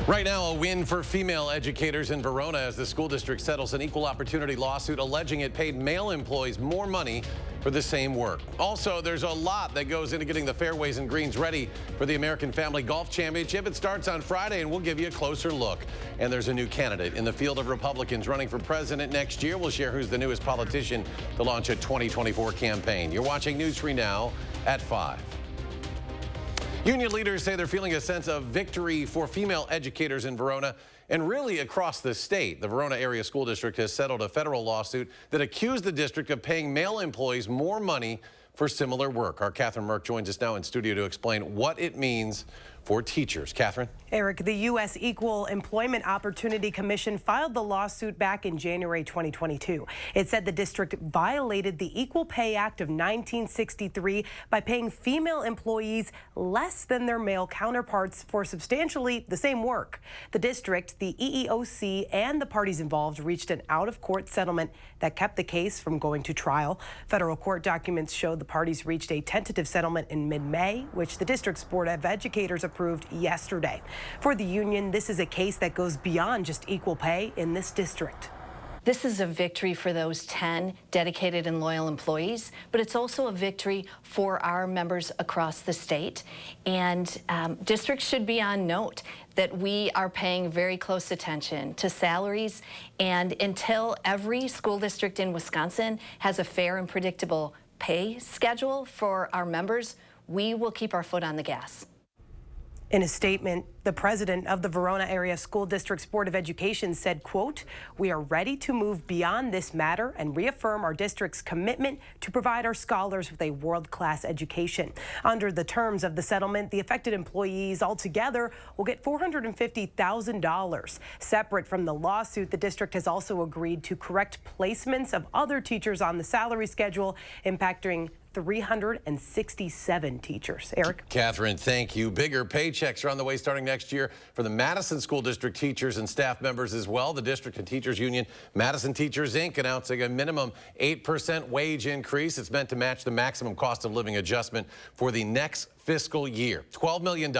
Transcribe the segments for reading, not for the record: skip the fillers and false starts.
Right now, a win for female educators in Verona as the school district settles an equal opportunity lawsuit alleging it paid male employees more money for the same work. Also, there's a lot that goes into getting the fairways and greens ready for the American Family Golf Championship. It starts on Friday, and we'll give you a closer look. And there's a new candidate in the field of Republicans running for president next year. We'll share who's the newest politician to launch a 2024 campaign. You're watching News 3 Now at 5. Union leaders say they're feeling a sense of victory for female educators in Verona and really across the state. The Verona Area School District has settled a federal lawsuit that accused the district of paying male employees more money for similar work. Our Catherine Merck joins us now in studio to explain what it means for teachers. Catherine? Eric, the U.S. Equal Employment Opportunity Commission filed the lawsuit back in January 2022. It said the district violated the Equal Pay Act of 1963 by paying female employees less than their male counterparts for substantially the same work. The district, the EEOC, and the parties involved reached an out-of-court settlement that kept the case from going to trial. Federal court documents show the parties reached a tentative settlement in mid-May, which the district's Board of Educators approved yesterday. For the union, this is a case that goes beyond just equal pay in this district. This is a victory for those 10 dedicated and loyal employees, but it's also a victory for our members across the state. And districts should be on note that we are paying very close attention to salaries, and until every school district in Wisconsin has a fair and predictable pay schedule for our members, we will keep our foot on the gas. In a statement, the president of the Verona Area School District's Board of Education said, quote, "We are ready to move beyond this matter and reaffirm our district's commitment to provide our scholars with a world-class education." Under the terms of the settlement, the affected employees altogether will get $450,000. Separate from the lawsuit, the district has also agreed to correct placements of other teachers on the salary schedule, impacting 367 teachers. Eric? Catherine, thank you. Bigger paychecks are on the way starting next year for the Madison School District teachers and staff members as well. The district and teachers union, Madison Teachers Inc., announcing a minimum 8% wage increase. It's meant to match the maximum cost of living adjustment for the next fiscal year. $12 million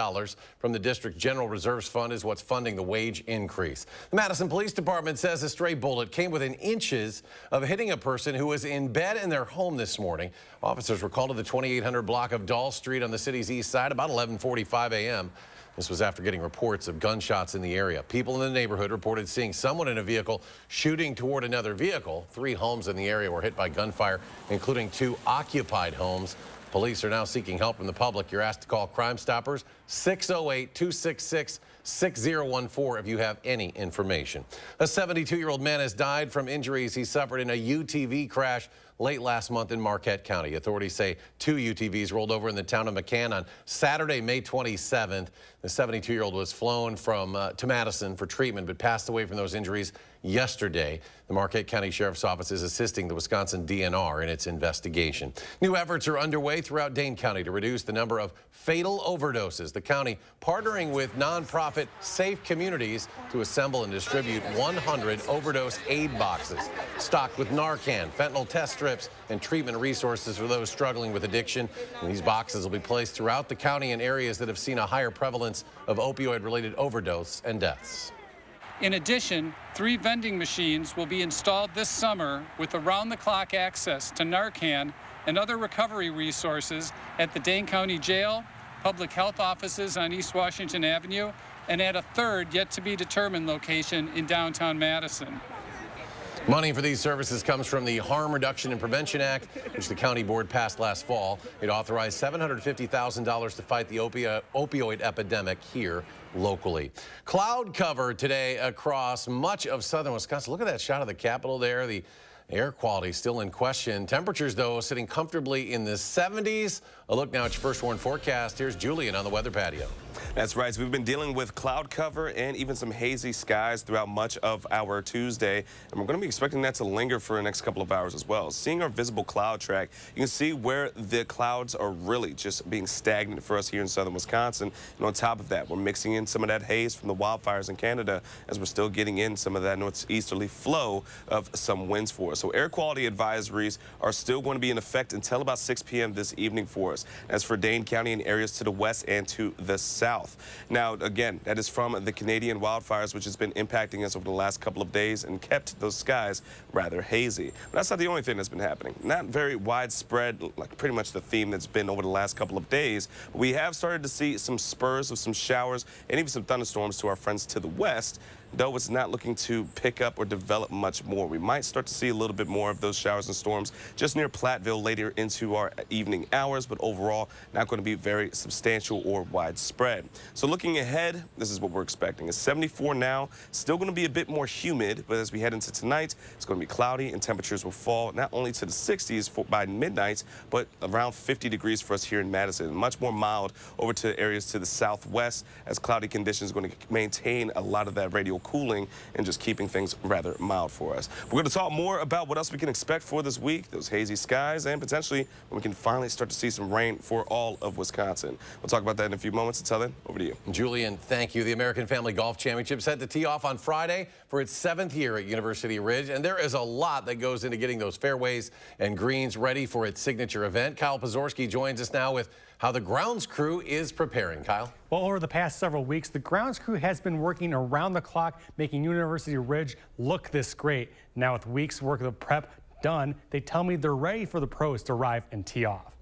from the district general reserves fund is what's funding the wage increase. The Madison Police Department says a stray bullet came within inches of hitting a person who was in bed in their home this morning. Officers were called to the 2800 block of Doll Street on the city's east side about 11:45 a.m. This was after getting reports of gunshots in the area. People in the neighborhood reported seeing someone in a vehicle shooting toward another vehicle. 3 homes in the area were hit by gunfire, including 2 occupied homes. Police are now seeking help from the public. You're asked to call Crime Stoppers 608-266-6014 if you have any information. A 72-year-old man has died from injuries he suffered in a UTV crash late last month in Marquette County. Authorities say 2 UTVs rolled over in the town of McCann on Saturday, May 27th. The 72-year-old was flown to Madison for treatment, but passed away from those injuries yesterday. The Marquette County Sheriff's Office is assisting the Wisconsin DNR in its investigation. New efforts are underway throughout Dane County to reduce the number of fatal overdoses. The county partnering with nonprofit Safe Communities to assemble and distribute 100 overdose aid boxes stocked with Narcan, fentanyl test strips, and treatment resources for those struggling with addiction. And these boxes will be placed throughout the county in areas that have seen a higher prevalence of opioid-related overdose and deaths. In addition, 3 vending machines will be installed this summer with around-the-clock access to Narcan and other recovery resources at the Dane County Jail, public health offices on East Washington Avenue, and at a third yet-to-be-determined location in downtown Madison. Money for these services comes from the Harm Reduction and Prevention Act, which the county board passed last fall. It authorized $750,000 to fight the opioid epidemic here locally. Cloud cover today across much of southern Wisconsin. Look at that shot of the Capitol there. The air quality still in question. Temperatures, though, sitting comfortably in the 70s. A look now at your first warn forecast. Here's Julian on the weather patio. That's right. So we've been dealing with cloud cover and even some hazy skies throughout much of our Tuesday. And we're going to be expecting that to linger for the next couple of hours as well. Seeing our visible cloud track, you can see where the clouds are really just being stagnant for us here in southern Wisconsin. And on top of that, we're mixing in some of that haze from the wildfires in Canada as we're still getting in some of that northeasterly flow of some winds for us. So air quality advisories are still going to be in effect until about 6 p.m. this evening for us. hours. That's for Dane County and areas to the west and to the south. Now, again, that is from the Canadian wildfires, which has been impacting us over the last couple of days and kept those skies rather hazy. But that's not the only thing that's been happening. Not very widespread, like pretty much the theme that's been over the last couple of days. But we have started to see some spurs of some showers and even some thunderstorms to our friends to the west, though it's not looking to pick up or develop much more. We might start to see a little bit more of those showers and storms just near Platteville later into our evening hours, but overall not going to be very substantial or widespread. So looking ahead, this is what we're expecting. It's 74 now, still going to be a bit more humid, but as we head into tonight, it's going to be cloudy and temperatures will fall not only to the 60s by midnight, but around 50 degrees for us here in Madison. Much more mild over to areas to the southwest, as cloudy conditions are going to maintain a lot of that radial cooling and just keeping things rather mild for us. We're going to talk more about what else we can expect for this week, those hazy skies, and potentially when we can finally start to see some rain for all of Wisconsin. We'll talk about that in a few moments. Until then, over to you. Julian, thank you. The American Family Golf Championship set to tee off on Friday for its 7th year at University Ridge, and there is a lot that goes into getting those fairways and greens ready for its signature event. Kyle Pazorski joins us now with how the grounds crew is preparing. Kyle? Well, over the past several weeks, the grounds crew has been working around the clock, making University Ridge look this great. Now with weeks' work of prep done, they tell me they're ready for the pros to arrive and tee off.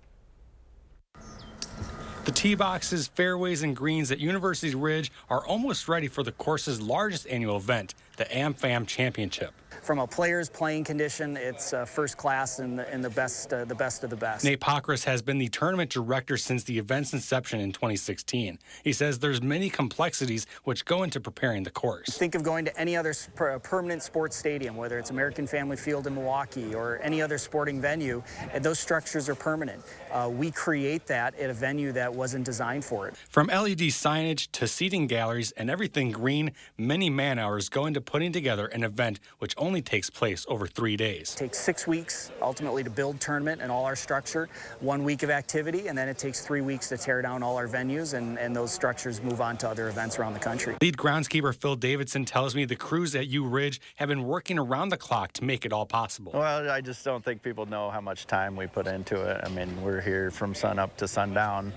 The tee boxes, fairways, and greens at University Ridge are almost ready for the course's largest annual event, the AmFam Championship. From a player's playing condition, it's first class and the best of the best. Nate Pokras has been the tournament director since the event's inception in 2016. He says there's many complexities which go into preparing the course. Think of going to any other permanent sports stadium, whether it's American Family Field in Milwaukee or any other sporting venue, and those structures are permanent. We create that at a venue that wasn't designed for it. From LED signage to seating galleries and everything green, many man-hours go into putting together an event which only takes place over 3 days. It takes 6 weeks ultimately to build tournament and all our structure, 1 week of activity, and then it takes 3 weeks to tear down all our venues and those structures move on to other events around the country. Lead groundskeeper Phil Davidson tells me the crews at U Ridge have been working around the clock to make it all possible. Well, I just don't think people know how much time we put into it. I mean, we're here from sun up to sundown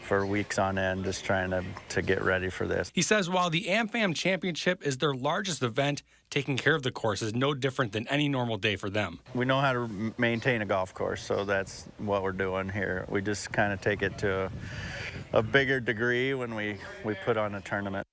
for weeks on end, just trying to get ready for this. He says while the AmFam Championship is their largest event, taking care of the course is no different than any normal day for them. We know how to maintain a golf course, so that's what we're doing here. We just kind of take it to a bigger degree when we put on a tournament.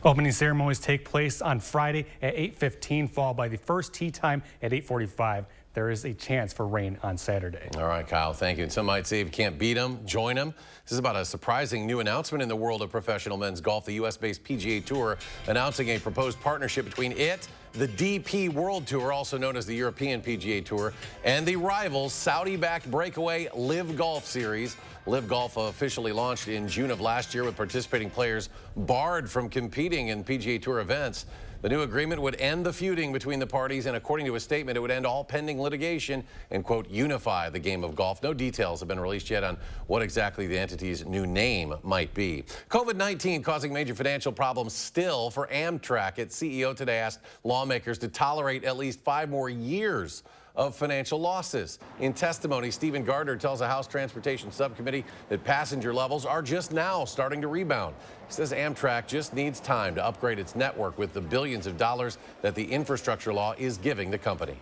Opening ceremonies take place on Friday at 8:15, followed by the first tee time at 8:45. There is a chance for rain on Saturday. All right, Kyle, thank you. And some might say if you can't beat them, join them. This is about a surprising new announcement in the world of professional men's golf. The U.S.-based PGA Tour announcing a proposed partnership between it, the DP World Tour, also known as the European PGA Tour, and the rival Saudi-backed breakaway Live Golf Series. Live Golf officially launched in June of last year with participating players barred from competing in PGA Tour events. The new agreement would end the feuding between the parties, and according to a statement, it would end all pending litigation and, quote, unify the game of golf. No details have been released yet on what exactly the entity's new name might be. COVID-19 causing major financial problems still for Amtrak. Its CEO today asked lawmakers to tolerate at least 5 more years of financial losses. In testimony, Stephen Gardner tells a House Transportation Subcommittee that passenger levels are just now starting to rebound. He says Amtrak just needs time to upgrade its network with the billions of dollars that the infrastructure law is giving the company.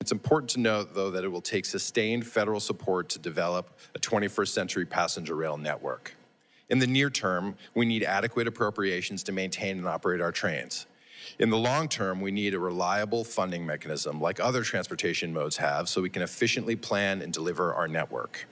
It's important to note, though, that it will take sustained federal support to develop a 21st century passenger rail network. In the near term, we need adequate appropriations to maintain and operate our trains. In the long term, we need a reliable funding mechanism like other transportation modes have so we can efficiently plan and deliver our network.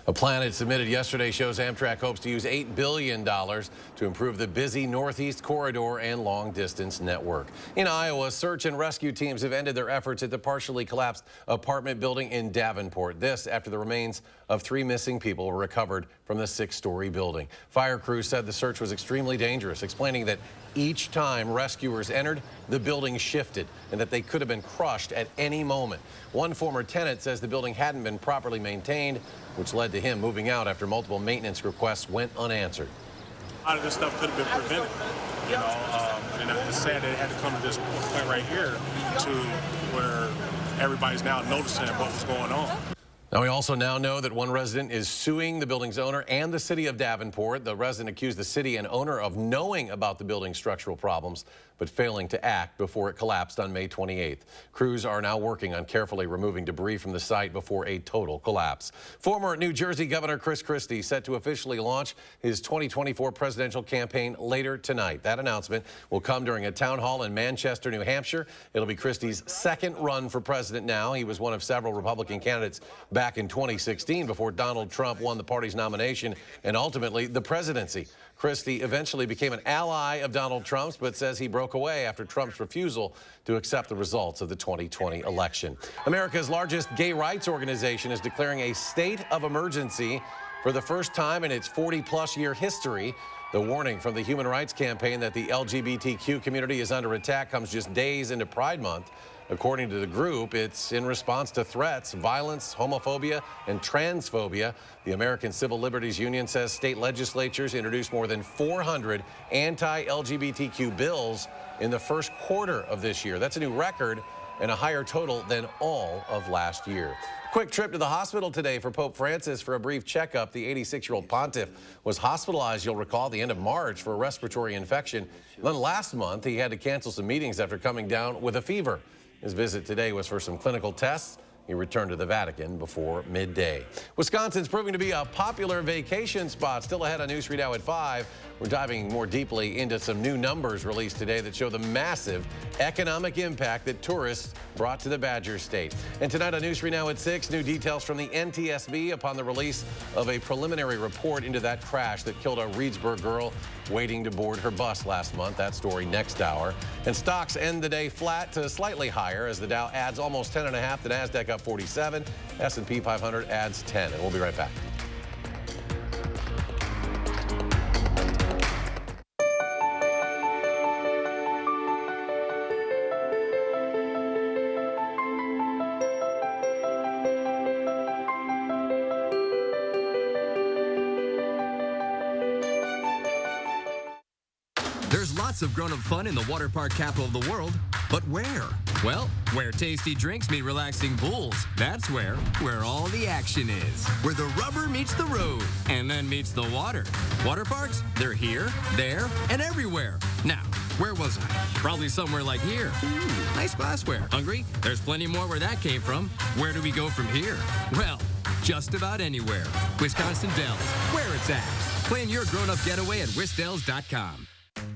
A plan it submitted yesterday shows Amtrak hopes to use $8 billion to improve the busy Northeast Corridor and long-distance network. In Iowa, search and rescue teams have ended their efforts at the partially collapsed apartment building in Davenport. This after the remains of 3 missing people were recovered from the 6-story building. Fire crews said the search was extremely dangerous, explaining that each time rescuers entered, the building shifted and that they could have been crushed at any moment. One former tenant says the building hadn't been properly maintained, which led to him moving out after multiple maintenance requests went unanswered. A lot of this stuff could have been prevented, you know, and it's sad that it had to come to this point right here to where everybody's now noticing what was going on. Now, we also now know that one resident is suing the building's owner and the city of Davenport. The resident accused the city and owner of knowing about the building's structural problems, but failing to act before it collapsed on May 28th. Crews are now working on carefully removing debris from the site before a total collapse. Former New Jersey Governor Chris Christie set to officially launch his 2024 presidential campaign later tonight. That announcement will come during a town hall in Manchester, New Hampshire. It'll be Christie's second run for president now. He was one of several Republican candidates back in 2016 before Donald Trump won the party's nomination and ultimately the presidency. Christie eventually became an ally of Donald Trump's, but says he broke away after Trump's refusal to accept the results of the 2020 election. America's largest gay rights organization is declaring a state of emergency for the first time in its 40-plus year history. The warning from the Human Rights Campaign that the LGBTQ community is under attack comes just days into Pride Month. According to the group, it's in response to threats, violence, homophobia, and transphobia. The American Civil Liberties Union says state legislatures introduced more than 400 anti-LGBTQ bills in the first quarter of this year. That's a new record and a higher total than all of last year. Quick trip to the hospital today for Pope Francis for a brief checkup. The 86-year-old pontiff was hospitalized, you'll recall, at the end of March for a respiratory infection. Then last month, he had to cancel some meetings after coming down with a fever. His visit today was for some clinical tests. He returned to the Vatican before midday. Wisconsin's proving to be a popular vacation spot. Still ahead on News 3 Now at 5. We're diving more deeply into some new numbers released today that show the massive economic impact that tourists brought to the Badger State. And tonight on News 3 Now at 6, new details from the NTSB upon the release of a preliminary report into that crash that killed a Reedsburg girl waiting to board her bus last month. That story next hour. And stocks end the day flat to slightly higher as the Dow adds almost 10.5, the Nasdaq up 47, S&P 500 adds 10. And we'll be right back. There's lots of grown-up fun in the water park capital of the world, but where? Well, where tasty drinks meet relaxing pools. That's where all the action is. Where the rubber meets the road and then meets the water. Water parks, they're here, there, and everywhere. Now, where was I? Probably somewhere like here. Ooh, nice glassware. Hungry? There's plenty more where that came from. Where do we go from here? Well, just about anywhere. Wisconsin Dells, where it's at. Plan your grown-up getaway at wisdells.com.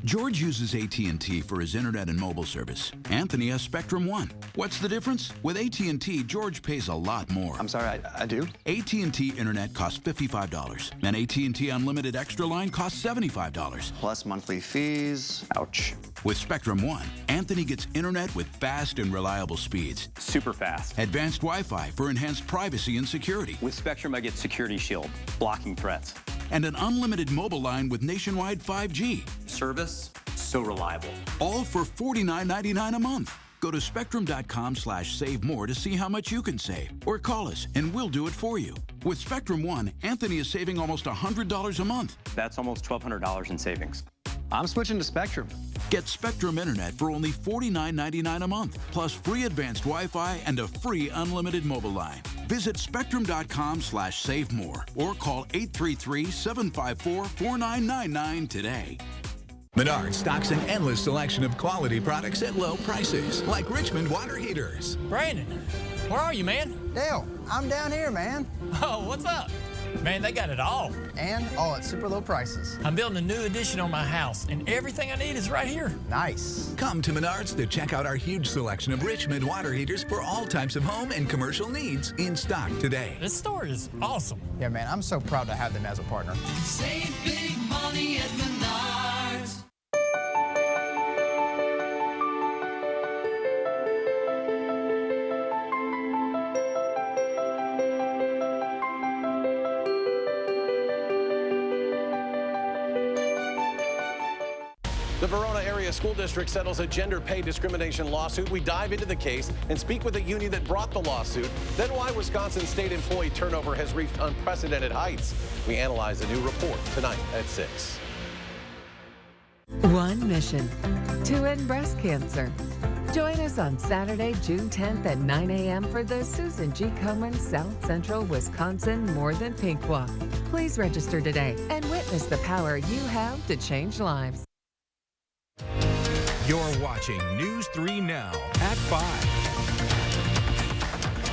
George uses AT&T for his internet and mobile service. Anthony has Spectrum One. What's the difference? With AT&T, George pays a lot more. I'm sorry, I do? AT&T Internet costs $55, and AT&T Unlimited Extra Line costs $75. Plus monthly fees. Ouch. With Spectrum One, Anthony gets internet with fast and reliable speeds. Super fast. Advanced Wi-Fi for enhanced privacy and security. With Spectrum, I get Security Shield, blocking threats. And an unlimited mobile line with nationwide 5G. Service, so reliable. All for $49.99 a month. Go to spectrum.com/save more to see how much you can save. Or call us and we'll do it for you. With Spectrum One, Anthony is saving almost $100 a month. That's almost $1,200 in savings. I'm switching to Spectrum. Get Spectrum Internet for only $49.99 a month, plus free advanced Wi-Fi and a free unlimited mobile line. Visit spectrum.com/save more or call 833-754-4999 today. Menards stocks an endless selection of quality products at low prices, like Richmond water heaters. Brandon, where are you, man? Dale, I'm down here, man. Oh, what's up? Man, they got it all. And all at super low prices. I'm building a new addition on my house, and everything I need is right here. Nice. Come to Menards to check out our huge selection of Richmond water heaters for all types of home and commercial needs in stock today. This store is awesome. Yeah, man, I'm so proud to have them as a partner. Save big money at Menards. The Verona Area School District settles a gender pay discrimination lawsuit. We dive into the case and speak with the union that brought the lawsuit. Then why Wisconsin state employee turnover has reached unprecedented heights. We analyze a new report tonight at 6. One mission: to end breast cancer. Join us on Saturday, June 10th at 9 a.m. for the Susan G. Komen South Central Wisconsin More Than Pink Walk. Please register today and witness the power you have to change lives. You're watching News 3 Now at 5.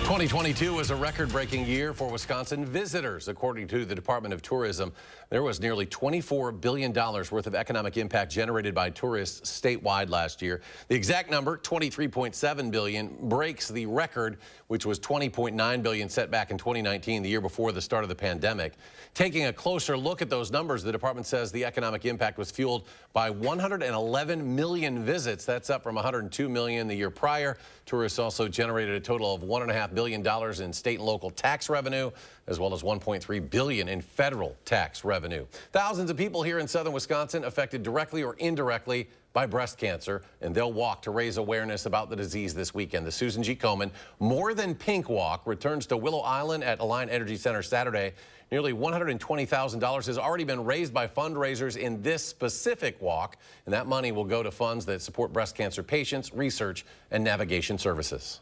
2022 was a record-breaking year for Wisconsin visitors. According to the Department of Tourism, there was nearly $24 billion worth of economic impact generated by tourists statewide last year. The exact number, $23.7 billion, breaks the record, which was $20.9 billion set back in 2019, the year before the start of the pandemic. Taking a closer look at those numbers, the department says the economic impact was fueled by 111 million visits. That's up from 102 million the year prior. Tourists also generated a total of $1.5 billion in state and local tax revenue, as well as $1.3 billion in federal tax revenue. Thousands of people here in southern Wisconsin affected directly or indirectly by breast cancer, and they'll walk to raise awareness about the disease this weekend. The Susan G. Komen More Than Pink Walk returns to Willow Island at Alliant Energy Center Saturday. Nearly $120,000 has already been raised by fundraisers in this specific walk, and that money will go to funds that support breast cancer patients, research, and navigation services.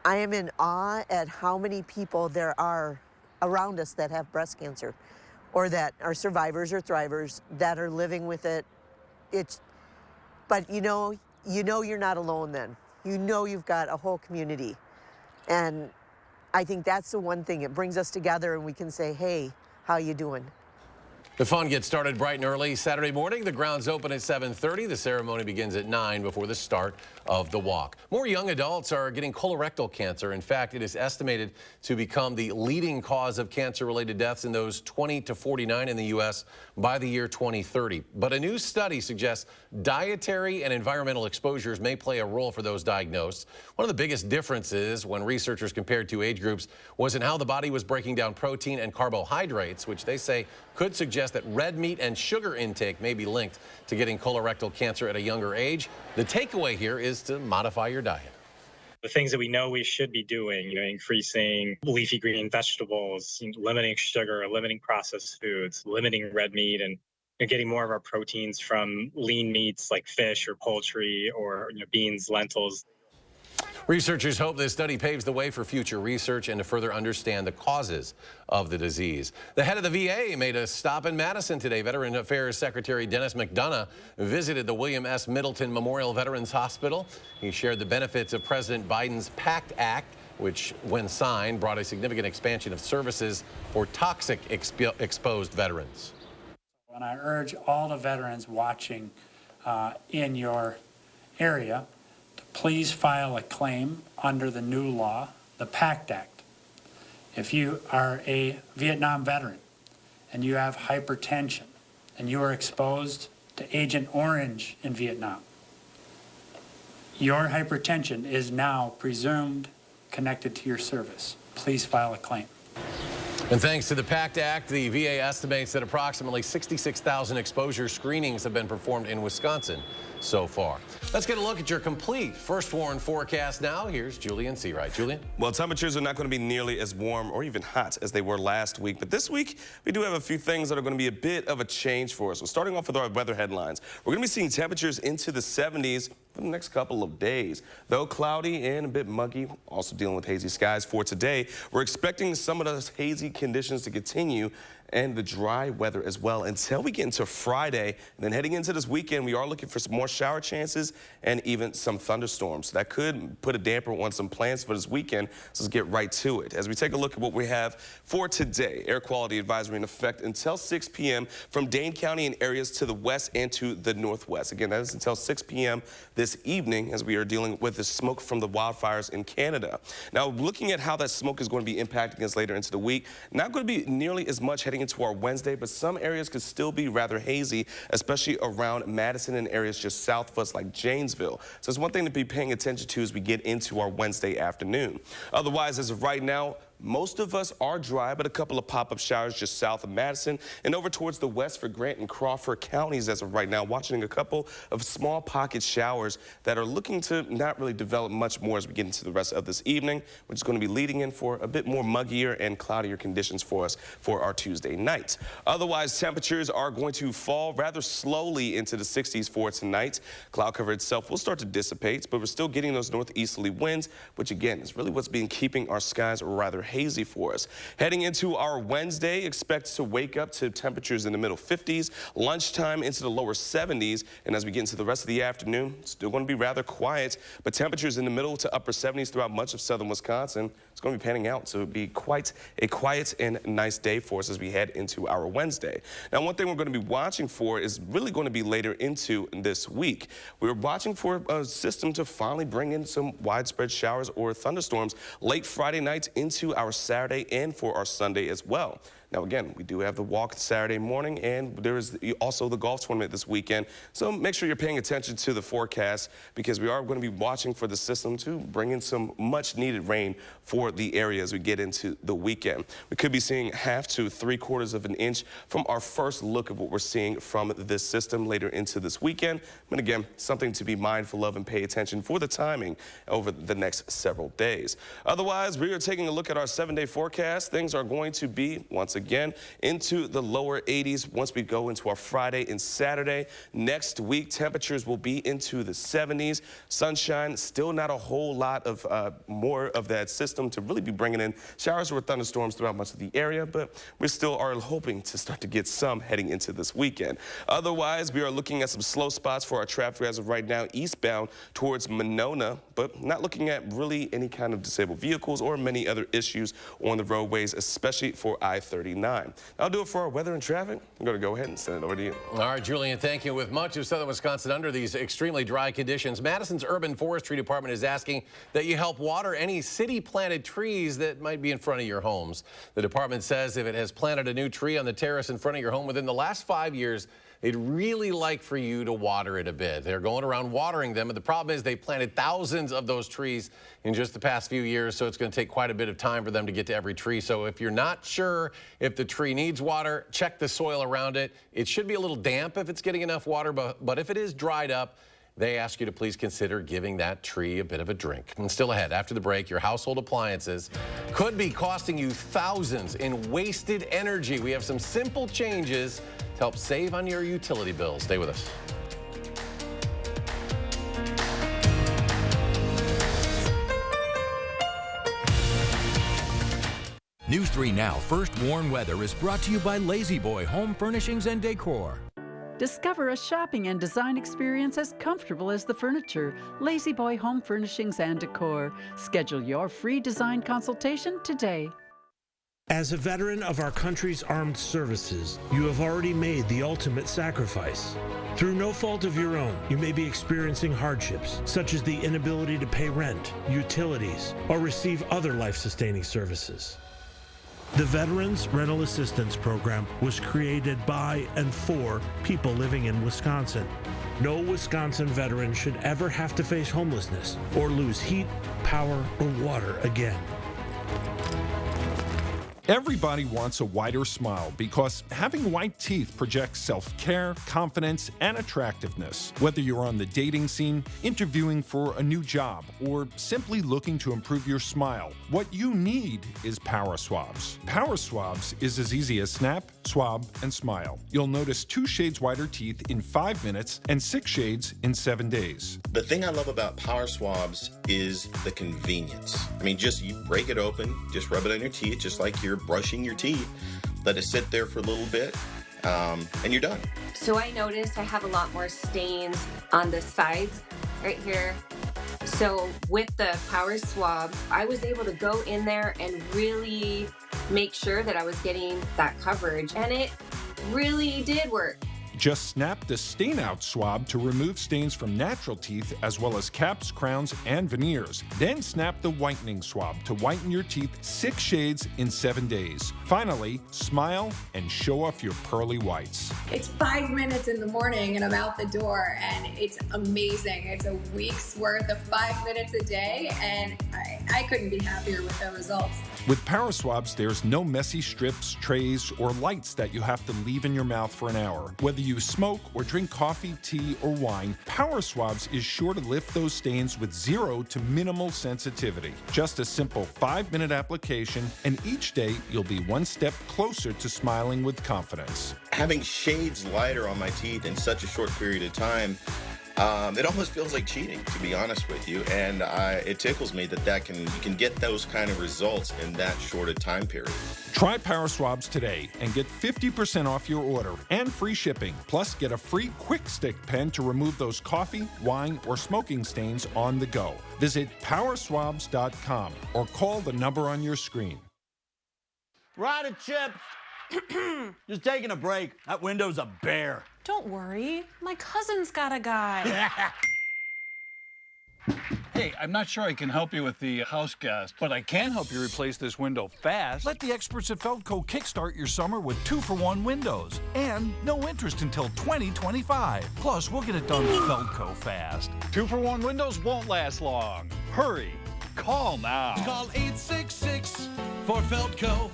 I am in awe at how many people there are around us that have breast cancer, or that are survivors or thrivers that are living with it. But you know you're not alone then. You know you've got a whole community. And I think that's the one thing. It brings us together and we can say, hey, how you doing? The fun gets started bright and early Saturday morning. The grounds open at 7:30. The ceremony begins at 9 before the start of the walk. More young adults are getting colorectal cancer. In fact, it is estimated to become the leading cause of cancer-related deaths in those 20 to 49 in the U.S. by the year 2030. But a new study suggests dietary and environmental exposures may play a role for those diagnosed. One of the biggest differences when researchers compared two age groups was in how the body was breaking down protein and carbohydrates, which they say could suggest that red meat and sugar intake may be linked to getting colorectal cancer at a younger age. The takeaway here is to modify your diet. The things that we know we should be doing, increasing leafy green vegetables, limiting sugar, limiting processed foods, limiting red meat, and getting more of our proteins from lean meats like fish or poultry or beans, lentils. Researchers hope this study paves the way for future research and to further understand the causes of the disease. The head of the VA made a stop in Madison today. Veteran Affairs Secretary Dennis McDonough visited the William S. Middleton Memorial Veterans Hospital. He shared the benefits of President Biden's PACT Act, which, when signed, brought a significant expansion of services for toxic exposed veterans. And I urge all the veterans watching in your area, please file a claim under the new law, the PACT Act. If you are a Vietnam veteran and you have hypertension and you are exposed to Agent Orange in Vietnam, your hypertension is now presumed connected to your service. Please file a claim. And thanks to the PACT Act, the VA estimates that approximately 66,000 exposure screenings have been performed in Wisconsin so far. Let's get a look at your complete First Warn forecast now. Here's Julian Seawright. Julian? Well, temperatures are not going to be nearly as warm or even hot as they were last week. But this week, we do have a few things that are going to be a bit of a change for us. So starting off with our weather headlines, we're going to be seeing temperatures into the 70s for the next couple of days. Though cloudy and a bit muggy, also dealing with hazy skies for today, we're expecting some of those hazy conditions to continue and the dry weather as well until we get into Friday. And then heading into this weekend, we are looking for some more shower chances and even some thunderstorms. That could put a damper on some plans for this weekend. So let's get right to it. As we take a look at what we have for today, air quality advisory in effect until 6 p.m. from Dane County and areas to the west and to the northwest. Again, that is until 6 p.m. this evening as we are dealing with the smoke from the wildfires in Canada. Now, looking at how that smoke is going to be impacting us later into the week, not going to be nearly as much heading into our Wednesday, but some areas could still be rather hazy, especially around Madison and areas just south of us like Janesville. So it's one thing to be paying attention to as we get into our Wednesday afternoon. Otherwise, as of right now, Most of us are dry, but a couple of pop-up showers just south of Madison and over towards the west for Grant and Crawford counties as of right now. Watching a couple of small pocket showers that are looking to not really develop much more as we get into the rest of this evening, which is going to be leading in for a bit more muggier and cloudier conditions for us for our Tuesday night. Otherwise, temperatures are going to fall rather slowly into the 60s for tonight. Cloud cover itself will start to dissipate, but we're still getting those northeasterly winds, which again is really what's been keeping our skies rather hazy for us. Heading into our Wednesday, expect to wake up to temperatures in the middle 50s, lunchtime into the lower 70s, and as we get into the rest of the afternoon, still going to be rather quiet, but temperatures in the middle to upper 70s throughout much of southern Wisconsin. It's going to be panning out to be quite a quiet and nice day for us as we head into our Wednesday. Now, one thing we're going to be watching for is really going to be later into this week. We're watching for a system to finally bring in some widespread showers or thunderstorms late Friday night into our Saturday and for our Sunday as well. Now, again, we do have the walk Saturday morning, and there is also the golf tournament this weekend. So make sure you're paying attention to the forecast because we are going to be watching for the system to bring in some much needed rain for the area as we get into the weekend. We could be seeing 1/2 to 3/4 of an inch from our first look of what we're seeing from this system later into this weekend. But again, something to be mindful of and pay attention for the timing over the next several days. Otherwise, we are taking a look at our 7-day forecast. Things are going to be, once again, into the lower 80s once we go into our Friday and Saturday. Next week, temperatures will be into the 70s. Sunshine, still not a whole lot of more of that system to really be bringing in showers or thunderstorms throughout much of the area, but we still are hoping to start to get some heading into this weekend. Otherwise, we are looking at some slow spots for our traffic as of right now eastbound towards Monona, but not looking at really any kind of disabled vehicles or many other issues on the roadways, especially for I-39. That'll do it for our weather and traffic. I'm going to go ahead and send it over to you. All right, Julian, thank you. With much of southern Wisconsin under these extremely dry conditions, Madison's Urban Forestry Department is asking that you help water any city-planted trees that might be in front of your homes. The department says if it has planted a new tree on the terrace in front of your home within the last 5 years, they'd really like for you to water it a bit. They're going around watering them, and the problem is they planted thousands of those trees in just the past few years, so it's going to take quite a bit of time for them to get to every tree. So if you're not sure if the tree needs water, check the soil around it. It should be a little damp if it's getting enough water, but if it is dried up, they ask you to please consider giving that tree a bit of a drink. And still ahead, after the break, your household appliances could be costing you thousands in wasted energy. We have some simple changes to help save on your utility bills. Stay with us. News 3 Now First Warn Weather is brought to you by Lazy Boy Home Furnishings and Decor. Discover a shopping and design experience as comfortable as the furniture. Lazy Boy Home Furnishings and Decor. Schedule your free design consultation today. As a veteran of our country's armed services, you have already made the ultimate sacrifice. Through no fault of your own, you may be experiencing hardships, such as the inability to pay rent, utilities, or receive other life-sustaining services. The Veterans Rental Assistance Program was created by and for people living in Wisconsin. No Wisconsin veteran should ever have to face homelessness or lose heat, power, or water again. Everybody wants a wider smile because having white teeth projects self-care, confidence, and attractiveness. Whether you're on the dating scene, interviewing for a new job, or simply looking to improve your smile, what you need is Power Swabs. Power Swabs is as easy as snap, swab, and smile. You'll notice 2 shades whiter teeth in 5 minutes and 6 shades in 7 days. The thing I love about Power Swabs is the convenience. I mean, just you break it open, just rub it on your teeth, just like you're brushing your teeth, let it sit there for a little bit, and you're done. So I noticed I have a lot more stains on the sides right here. So with the Power Swab, I was able to go in there and really make sure that I was getting that coverage, and it really did work. Just snap the Stain Out swab to remove stains from natural teeth as well as caps, crowns, and veneers. Then snap the whitening swab to whiten your teeth 6 shades in 7 days. Finally, smile and show off your pearly whites. It's 5 minutes in the morning and I'm out the door, and it's amazing. It's a week's worth of 5 minutes a day, and I couldn't be happier with the results. With Power Swabs, there's no messy strips, trays, or lights that you have to leave in your mouth for an hour. Whether you smoke or drink coffee, tea, or wine, Power Swabs is sure to lift those stains with 0 to minimal sensitivity. Just a simple 5-minute application, and each day you'll be one step closer to smiling with confidence. Having shades lighter on my teeth in such a short period of time, it almost feels like cheating, to be honest with you, and it tickles me that you can get those kind of results in that short a time period. Try Power Swabs today and get 50% off your order and free shipping. Plus, get a free Quick Stick pen to remove those coffee, wine, or smoking stains on the go. Visit powerswabs.com or call the number on your screen. Rider chips. Just taking a break. That window's a bear. Don't worry. My cousin's got a guy. Hey, I'm not sure I can help you with the house gas, but I can help you replace this window fast. Let the experts at Feldco kickstart your summer with 2-for-1 windows and no interest until 2025. Plus, we'll get it done Feldco fast. 2-for-1 windows won't last long. Hurry. Call now. Call 866 for Feldco.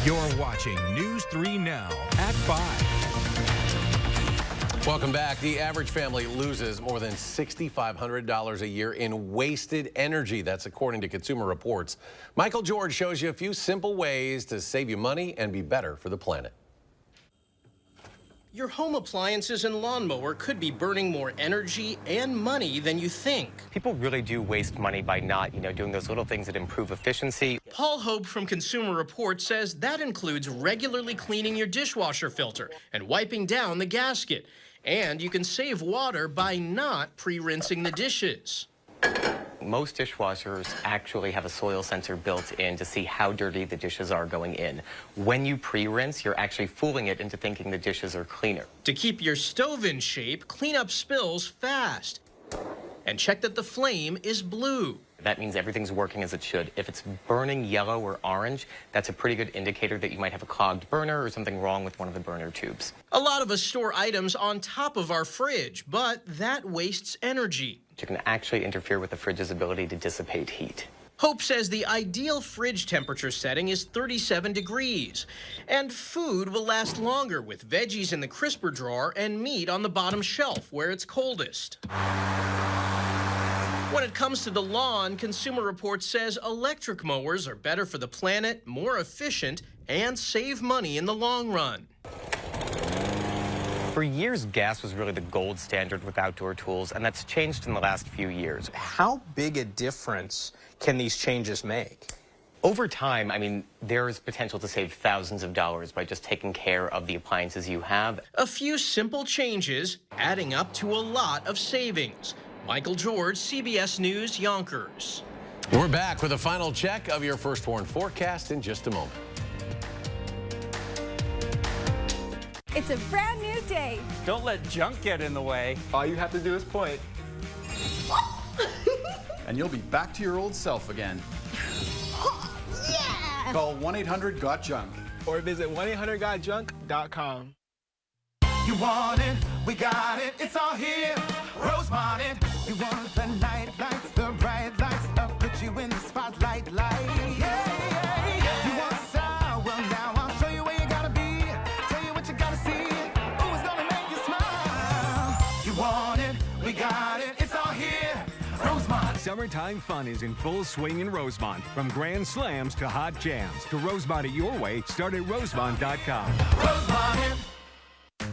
You're watching News 3 Now at 5. Welcome back. The average family loses more than $6,500 a year in wasted energy. That's according to Consumer Reports. Michael George shows you a few simple ways to save you money and be better for the planet. Your home appliances and lawnmower could be burning more energy and money than you think. People really do waste money by not, doing those little things that improve efficiency. Paul Hope from Consumer Reports says that includes regularly cleaning your dishwasher filter and wiping down the gasket. And you can save water by not pre-rinsing the dishes. Most dishwashers actually have a soil sensor built in to see how dirty the dishes are going in. When you pre-rinse, you're actually fooling it into thinking the dishes are cleaner. To keep your stove in shape, clean up spills fast. And check that the flame is blue. That means everything's working as it should. If it's burning yellow or orange, that's a pretty good indicator that you might have a clogged burner or something wrong with one of the burner tubes. A lot of us store items on top of our fridge, but that wastes energy. You can actually interfere with the fridge's ability to dissipate heat. Hope says the ideal fridge temperature setting is 37 degrees. And food will last longer with veggies in the crisper drawer and meat on the bottom shelf where it's coldest. When it comes to the lawn, Consumer Reports says electric mowers are better for the planet, more efficient, and save money in the long run. For years, gas was really the gold standard with outdoor tools, and that's changed in the last few years. How big a difference can these changes make? Over time, there's potential to save thousands of dollars by just taking care of the appliances you have. A few simple changes adding up to a lot of savings. Michael George, CBS News, Yonkers. We're back with a final check of your First Warn forecast in just a moment. It's a brand new day. Don't let junk get in the way. All you have to do is point. And you'll be back to your old self again. Yeah! Call 1-800-GOT-JUNK. Or visit 1-800-GOT-JUNK.com. You want it, we got it, it's all here. Rosemont it. You want the night lights, the bright lights, I'll put you in the spotlight light. Yeah. You want style, well now I'll show you where you gotta be. Tell you what you gotta see, who's gonna make you smile. You want it, we got it, it's all here. Rosemont. Summertime fun is in full swing in Rosemont. From grand slams to hot jams. To Rosemont it your way, start at rosemont.com. Rosemont.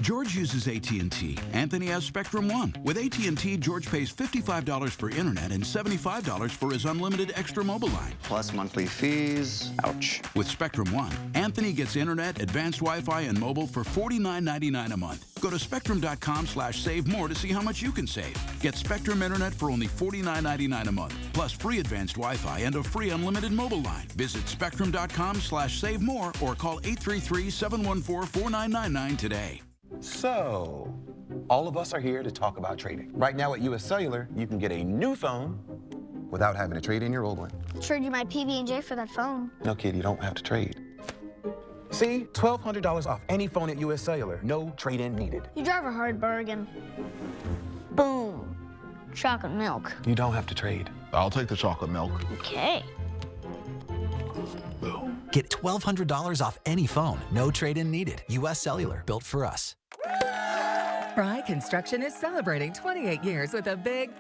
George uses AT&T. Anthony has Spectrum One. With AT&T, George pays $55 for internet and $75 for his unlimited extra mobile line. Plus monthly fees. Ouch. With Spectrum One, Anthony gets internet, advanced Wi-Fi, and mobile for $49.99 a month. Go to spectrum.com/save more to see how much you can save. Get Spectrum internet for only $49.99 a month, plus free advanced Wi-Fi and a free unlimited mobile line. Visit spectrum.com/save more or call 833-714-4999 today. So, all of us are here to talk about trading. Right now at US Cellular, you can get a new phone without having to trade in your old one. Trade you my PB&J for that phone. No, kid, you don't have to trade. See, $1,200 off any phone at US Cellular. No trade-in needed. You drive a hard bargain. Boom. Chocolate milk. You don't have to trade. I'll take the chocolate milk. Okay. Get $1,200 off any phone. No trade-in needed. U.S. Cellular, built for us. Fry Construction is celebrating 28 years with a big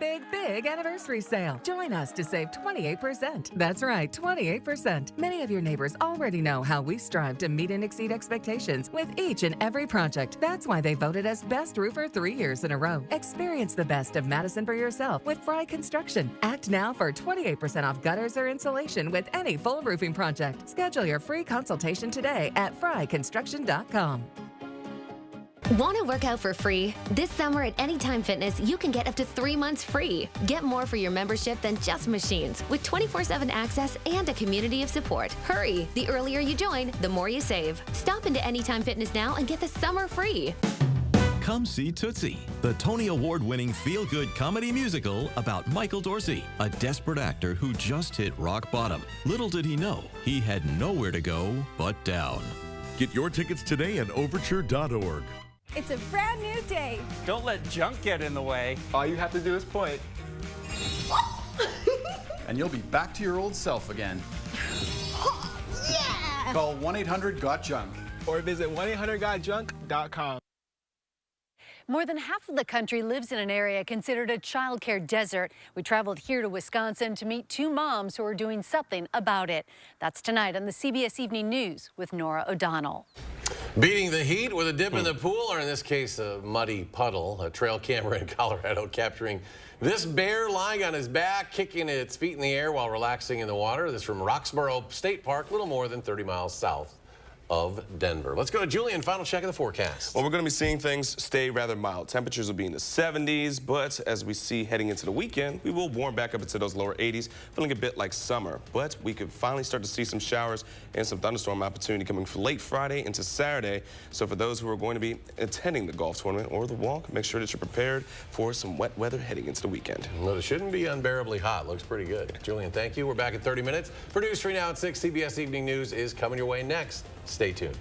anniversary sale. Join us to save 28%. That's right, 28%. Many of your neighbors already know how we strive to meet and exceed expectations with each and every project. That's why they voted us Best Roofer 3 years in a row. Experience the best of Madison for yourself with Fry Construction. Act now for 28% off gutters or insulation with any full roofing project. Schedule your free consultation today at fryconstruction.com. Want to work out for free? This summer at Anytime Fitness, you can get up to 3 months free. Get more for your membership than just machines with 24/7 access and a community of support. Hurry! The earlier you join, the more you save. Stop into Anytime Fitness now and get the summer free. Come see Tootsie, the Tony Award-winning feel-good comedy musical about Michael Dorsey, a desperate actor who just hit rock bottom. Little did he know, he had nowhere to go but down. Get your tickets today at overture.org. It's a brand new day. Don't let junk get in the way. All you have to do is point. And you'll be back to your old self again. Yeah! Call 1-800-GOT-JUNK. Or visit 1-800-GOT-JUNK.com. More than half of the country lives in an area considered a childcare desert. We traveled here to Wisconsin to meet two moms who are doing something about it. That's tonight on the CBS Evening News with Nora O'Donnell. Beating the heat with a dip in the pool, or in this case, a muddy puddle. A trail camera in Colorado capturing this bear lying on his back, kicking its feet in the air while relaxing in the water. This from Roxborough State Park, a little more than 30 miles south of Denver. Let's go to Julian. Final check of the forecast. Well, we're going to be seeing things stay rather mild. Temperatures will be in the 70s, but as we see heading into the weekend, we will warm back up into those lower 80s, feeling a bit like summer. But we could finally start to see some showers and some thunderstorm opportunity coming for late Friday into Saturday. So for those who are going to be attending the golf tournament or the walk, make sure that you're prepared for some wet weather heading into the weekend. Well, it shouldn't be unbearably hot. Looks pretty good. Julian, thank you. We're back in 30 minutes. Produced right now at 6. CBS Evening News is coming your way next. Stay tuned.